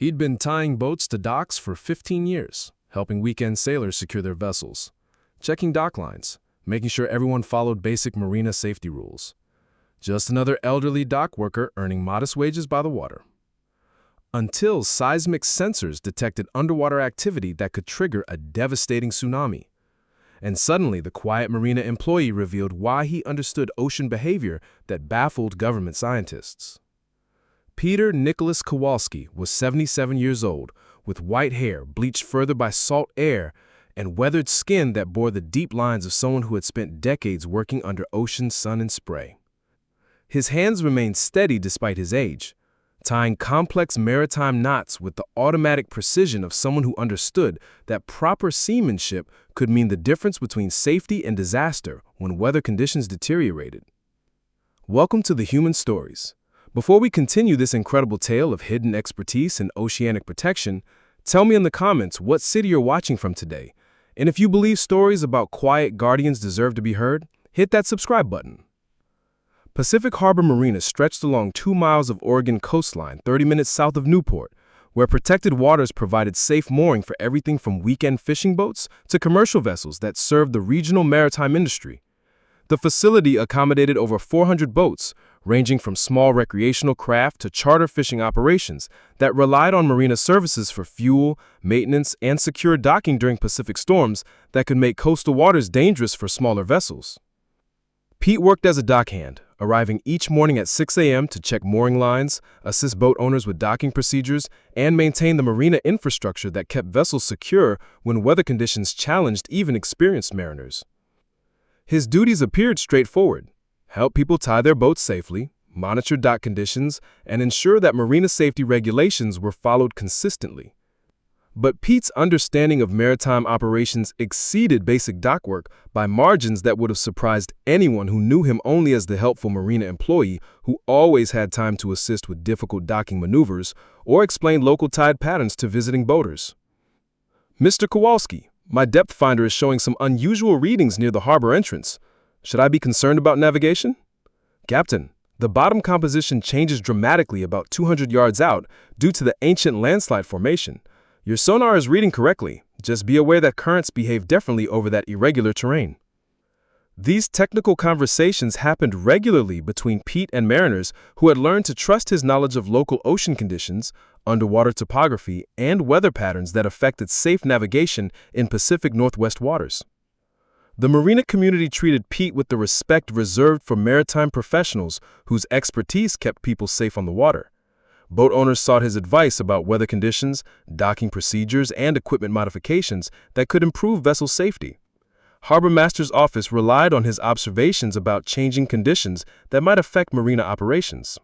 He'd been tying boats to docks for 15 years, helping weekend sailors secure their vessels, checking dock lines, making sure everyone followed basic marina safety rules. Just another elderly dock worker earning modest wages by the water. Until seismic sensors detected underwater activity that could trigger a devastating tsunami. And suddenly, the quiet marina employee revealed why he understood ocean behavior that baffled government scientists. Peter Nicholas Kowalski was 77 years old, with white hair bleached further by salt air and weathered skin that bore the deep lines of someone who had spent decades working under ocean sun and spray. His hands remained steady despite his age, tying complex maritime knots with the automatic precision of someone who understood that proper seamanship could mean the difference between safety and disaster when weather conditions deteriorated. Welcome to the Human Stories. Before we continue this incredible tale of hidden expertise in oceanic protection, tell me in the comments what city you're watching from today. And if you believe stories about quiet guardians deserve to be heard, hit that subscribe button. Pacific Harbor Marina stretched along 2 miles of Oregon coastline 30 minutes south of Newport, where protected waters provided safe mooring for everything from weekend fishing boats to commercial vessels that served the regional maritime industry. The facility accommodated over 400 boats, ranging from small recreational craft to charter fishing operations that relied on marina services for fuel, maintenance, and secure docking during Pacific storms that could make coastal waters dangerous for smaller vessels. Pete worked as a dockhand, arriving each morning at 6 a.m. to check mooring lines, assist boat owners with docking procedures, and maintain the marina infrastructure that kept vessels secure when weather conditions challenged even experienced mariners. His duties appeared straightforward: help people tie their boats safely, monitor dock conditions, and ensure that marina safety regulations were followed consistently. But Pete's understanding of maritime operations exceeded basic dock work by margins that would have surprised anyone who knew him only as the helpful marina employee who always had time to assist with difficult docking maneuvers or explain local tide patterns to visiting boaters. "Mr. Kowalski, my depth finder is showing some unusual readings near the harbor entrance. Should I be concerned about navigation?" "Captain, the bottom composition changes dramatically about 200 yards out due to the ancient landslide formation. Your sonar is reading correctly. Just be aware that currents behave differently over that irregular terrain." These technical conversations happened regularly between Pete and mariners who had learned to trust his knowledge of local ocean conditions, underwater topography, and weather patterns that affected safe navigation in Pacific Northwest waters. The marina community treated Pete with the respect reserved for maritime professionals whose expertise kept people safe on the water. Boat owners sought his advice about weather conditions, docking procedures, and equipment modifications that could improve vessel safety. Harbor Master's office relied on his observations about changing conditions that might affect marina operations.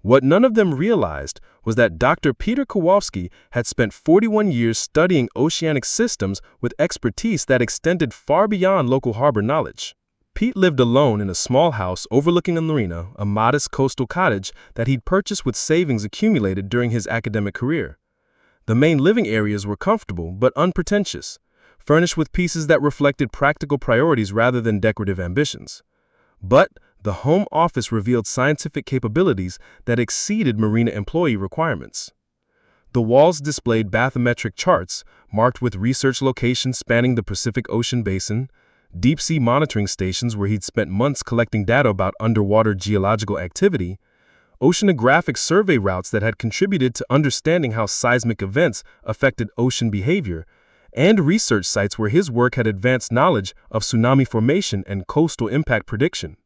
What none of them realized was that Dr. Peter Kowalski had spent 41 years studying oceanic systems with expertise that extended far beyond local harbor knowledge. Pete lived alone in a small house overlooking a marina, a modest coastal cottage that he'd purchased with savings accumulated during his academic career. The main living areas were comfortable but unpretentious, furnished with pieces that reflected practical priorities rather than decorative ambitions. But the home office revealed scientific capabilities that exceeded marina employee requirements. The walls displayed bathymetric charts marked with research locations spanning the Pacific Ocean basin, deep-sea monitoring stations where he'd spent months collecting data about underwater geological activity, oceanographic survey routes that had contributed to understanding how seismic events affected ocean behavior, and research sites where his work had advanced knowledge of tsunami formation and coastal impact prediction.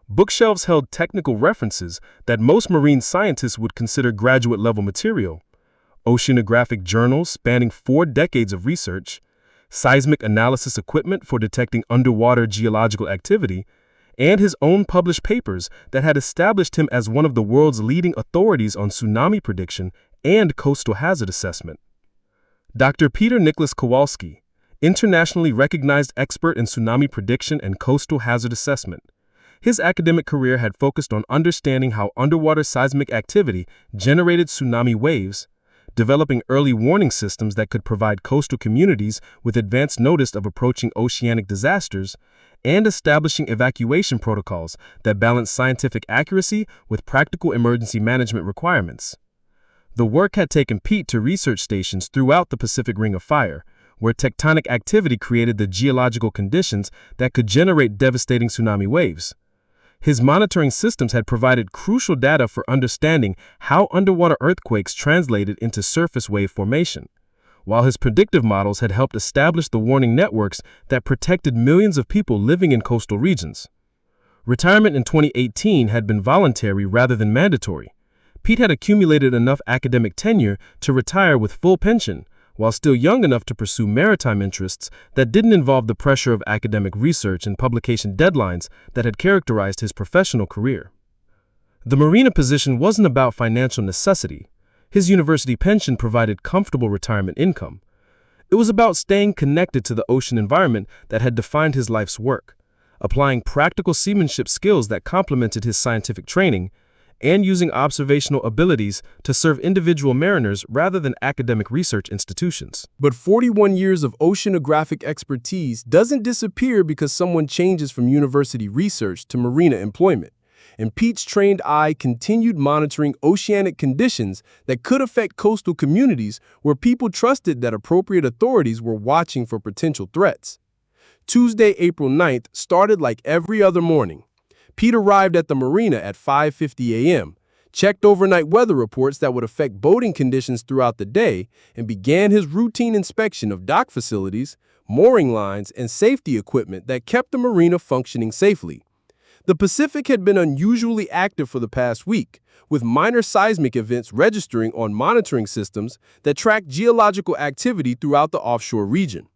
Bookshelves held technical references that most marine scientists would consider graduate-level material: oceanographic journals spanning 4 decades of research, seismic analysis equipment for detecting underwater geological activity, and his own published papers that had established him as one of the world's leading authorities on tsunami prediction and coastal hazard assessment. Dr. Peter Nicholas Kowalski, internationally recognized expert in tsunami prediction and coastal hazard assessment. His academic career had focused on understanding how underwater seismic activity generated tsunami waves, developing early warning systems that could provide coastal communities with advance notice of approaching oceanic disasters, and establishing evacuation protocols that balance scientific accuracy with practical emergency management requirements. The work had taken Pete to research stations throughout the Pacific Ring of Fire, where tectonic activity created the geological conditions that could generate devastating tsunami waves. His monitoring systems had provided crucial data for understanding how underwater earthquakes translated into surface wave formation, while his predictive models had helped establish the warning networks that protected millions of people living in coastal regions. Retirement in 2018 had been voluntary rather than mandatory. Pete had accumulated enough academic tenure to retire with full pension, while still young enough to pursue maritime interests that didn't involve the pressure of academic research and publication deadlines that had characterized his professional career. The marina position wasn't about financial necessity. His university pension provided comfortable retirement income. It was about staying connected to the ocean environment that had defined his life's work, applying practical seamanship skills that complemented his scientific training, and using observational abilities to serve individual mariners rather than academic research institutions. But 41 years of oceanographic expertise doesn't disappear because someone changes from university research to marina employment. And Pete's trained eye continued monitoring oceanic conditions that could affect coastal communities where people trusted that appropriate authorities were watching for potential threats. Tuesday, April 9th started like every other morning. Pete arrived at the marina at 5:50 a.m., checked overnight weather reports that would affect boating conditions throughout the day, and began his routine inspection of dock facilities, mooring lines, and safety equipment that kept the marina functioning safely. The Pacific had been unusually active for the past week, with minor seismic events registering on monitoring systems that track geological activity throughout the offshore region.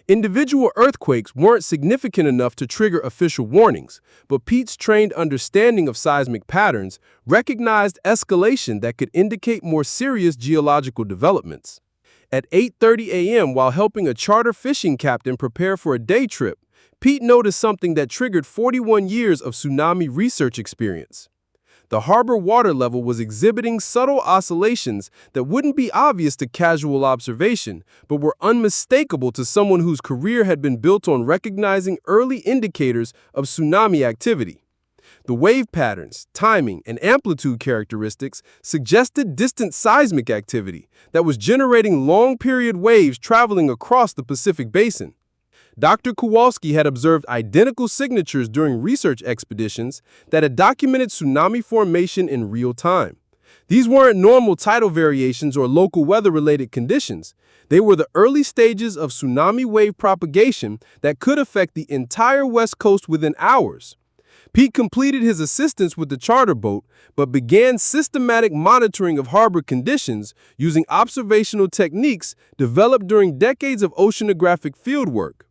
Individual earthquakes weren't significant enough to trigger official warnings, but Pete's trained understanding of seismic patterns recognized escalation that could indicate more serious geological developments. At 8:30 a.m., while helping a charter fishing captain prepare for a day trip, Pete noticed something that triggered 41 years of tsunami research experience. The harbor water level was exhibiting subtle oscillations that wouldn't be obvious to casual observation, but were unmistakable to someone whose career had been built on recognizing early indicators of tsunami activity. The wave patterns, timing, and amplitude characteristics suggested distant seismic activity that was generating long-period waves traveling across the Pacific Basin. Dr. Kowalski had observed identical signatures during research expeditions that had documented tsunami formation in real time. These weren't normal tidal variations or local weather-related conditions. They were the early stages of tsunami wave propagation that could affect the entire West Coast within hours. Pete completed his assistance with the charter boat, but began systematic monitoring of harbor conditions using observational techniques developed during decades of oceanographic fieldwork.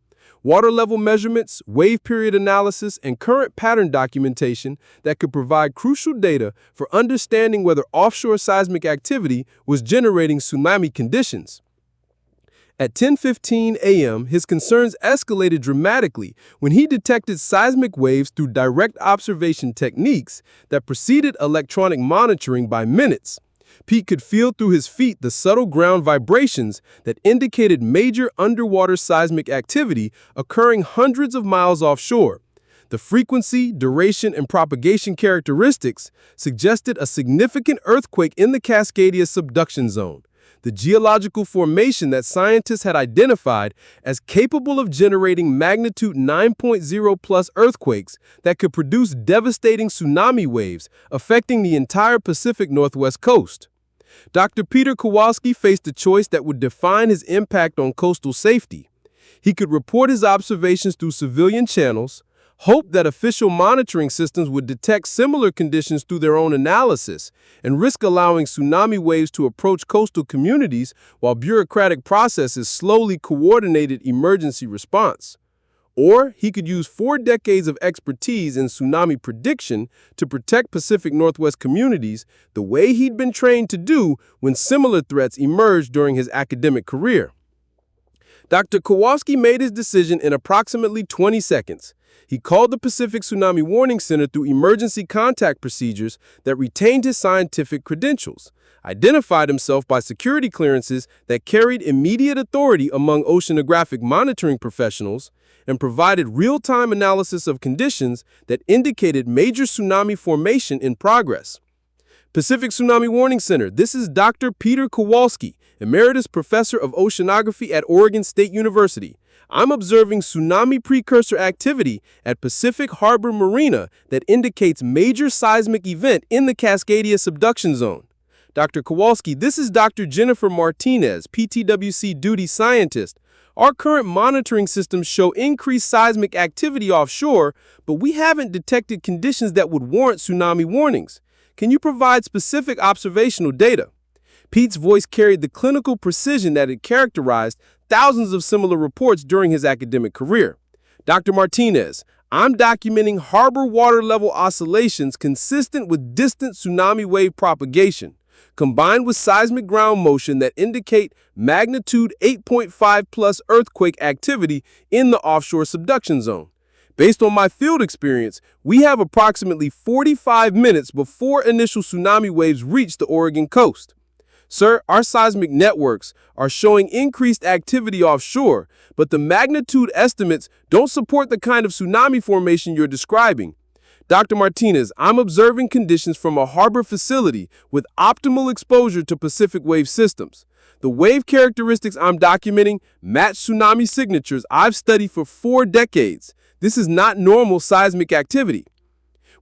Water level measurements, wave period analysis, and current pattern documentation that could provide crucial data for understanding whether offshore seismic activity was generating tsunami conditions. At 10:15 a.m., his concerns escalated dramatically when he detected seismic waves through direct observation techniques that preceded electronic monitoring by minutes. Pete could feel through his feet the subtle ground vibrations that indicated major underwater seismic activity occurring hundreds of miles offshore. The frequency, duration, and propagation characteristics suggested a significant earthquake in the Cascadia subduction zone, the geological formation that scientists had identified as capable of generating magnitude 9.0 plus earthquakes that could produce devastating tsunami waves affecting the entire Pacific Northwest coast. Dr. Peter Kowalski faced a choice that would define his impact on coastal safety. He could report his observations through civilian channels, hope that official monitoring systems would detect similar conditions through their own analysis, and risk allowing tsunami waves to approach coastal communities while bureaucratic processes slowly coordinated emergency response. Or he could use 4 decades of expertise in tsunami prediction to protect Pacific Northwest communities the way he'd been trained to do when similar threats emerged during his academic career. Dr. Kowalski made his decision in approximately 20 seconds. He called the Pacific Tsunami Warning Center through emergency contact procedures that retained his scientific credentials, identified himself by security clearances that carried immediate authority among oceanographic monitoring professionals, and provided real-time analysis of conditions that indicated major tsunami formation in progress. Pacific Tsunami Warning Center. This is Dr. Peter Kowalski, Emeritus Professor of Oceanography at Oregon State University. I'm observing tsunami precursor activity at Pacific Harbor Marina that indicates major seismic event in the Cascadia subduction zone. Dr. Kowalski, this is Dr. Jennifer Martinez, PTWC duty scientist. Our current monitoring systems show increased seismic activity offshore, but we haven't detected conditions that would warrant tsunami warnings. Can you provide specific observational data? Pete's voice carried the clinical precision that had characterized thousands of similar reports during his academic career. Dr. Martinez, I'm documenting harbor water level oscillations consistent with distant tsunami wave propagation, combined with seismic ground motion that indicate magnitude 8.5 plus earthquake activity in the offshore subduction zone. Based on my field experience, we have approximately 45 minutes before initial tsunami waves reach the Oregon coast. Sir, our seismic networks are showing increased activity offshore, but the magnitude estimates don't support the kind of tsunami formation you're describing. Dr. Martinez, I'm observing conditions from a harbor facility with optimal exposure to Pacific wave systems. The wave characteristics I'm documenting match tsunami signatures I've studied for 4 decades. This is not normal seismic activity.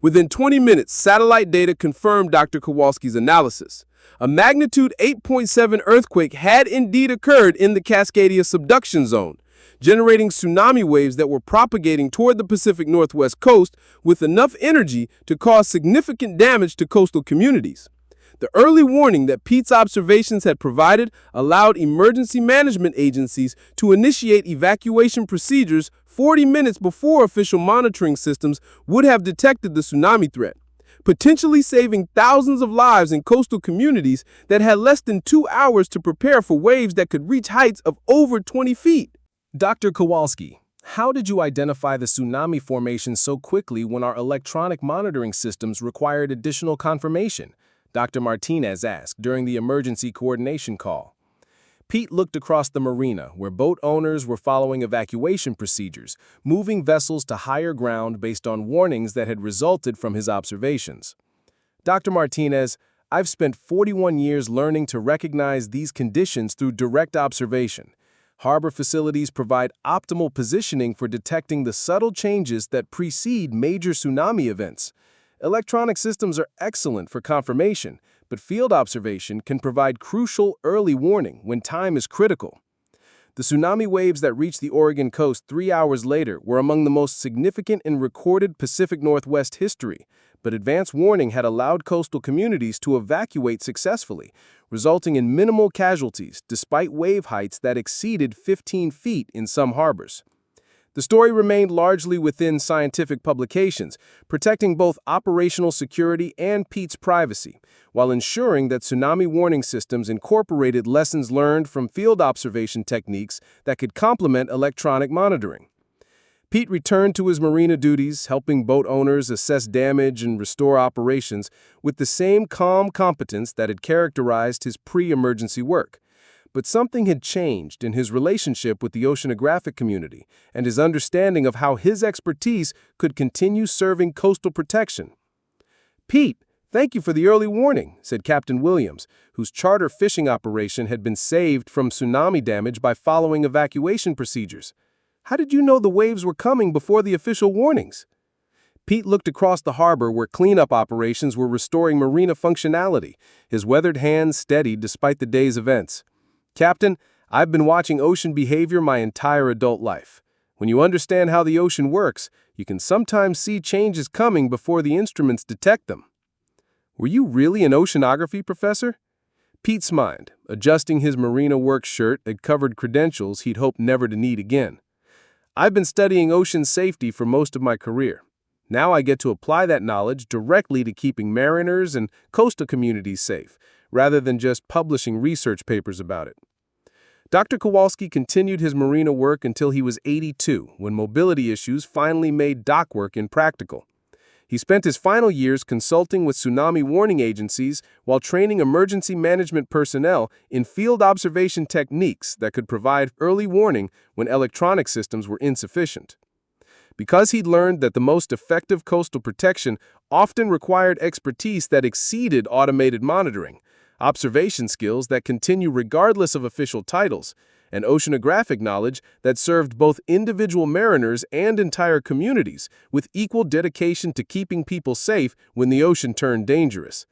Within 20 minutes, satellite data confirmed Dr. Kowalski's analysis. A magnitude 8.7 earthquake had indeed occurred in the Cascadia subduction zone, generating tsunami waves that were propagating toward the Pacific Northwest coast with enough energy to cause significant damage to coastal communities. The early warning that Pete's observations had provided allowed emergency management agencies to initiate evacuation procedures 40 minutes before official monitoring systems would have detected the tsunami threat, potentially saving thousands of lives in coastal communities that had less than 2 hours to prepare for waves that could reach heights of over 20 feet. Dr. Kowalski, how did you identify the tsunami formation so quickly when our electronic monitoring systems required additional confirmation? Dr. Martinez asked during the emergency coordination call. Pete looked across the marina, where boat owners were following evacuation procedures, moving vessels to higher ground based on warnings that had resulted from his observations. Dr. Martinez, I've spent 41 years learning to recognize these conditions through direct observation. Harbor facilities provide optimal positioning for detecting the subtle changes that precede major tsunami events. Electronic systems are excellent for confirmation, but field observation can provide crucial early warning when time is critical. The tsunami waves that reached the Oregon coast 3 hours later were among the most significant in recorded Pacific Northwest history, but advance warning had allowed coastal communities to evacuate successfully, resulting in minimal casualties despite wave heights that exceeded 15 feet in some harbors. The story remained largely within scientific publications, protecting both operational security and Pete's privacy, while ensuring that tsunami warning systems incorporated lessons learned from field observation techniques that could complement electronic monitoring. Pete returned to his marina duties, helping boat owners assess damage and restore operations with the same calm competence that had characterized his pre-emergency work. But something had changed in his relationship with the oceanographic community and his understanding of how his expertise could continue serving coastal protection. "Pete, thank you for the early warning," said Captain Williams, whose charter fishing operation had been saved from tsunami damage by following evacuation procedures. "How did you know the waves were coming before the official warnings?" Pete looked across the harbor where cleanup operations were restoring marina functionality, his weathered hands steady despite the day's events. "Captain, I've been watching ocean behavior my entire adult life. When you understand how the ocean works, you can sometimes see changes coming before the instruments detect them." "Were you really an oceanography professor?" Pete smiled, adjusting his marina work shirt that covered credentials he'd hoped never to need again. "I've been studying ocean safety for most of my career. Now I get to apply that knowledge directly to keeping mariners and coastal communities safe, rather than just publishing research papers about it." Dr. Kowalski continued his marina work until he was 82, when mobility issues finally made dock work impractical. He spent his final years consulting with tsunami warning agencies while training emergency management personnel in field observation techniques that could provide early warning when electronic systems were insufficient. because he'd learned that the most effective coastal protection often required expertise that exceeded automated monitoring, observation skills that continue regardless of official titles, and oceanographic knowledge that served both individual mariners and entire communities with equal dedication to keeping people safe when the ocean turned dangerous.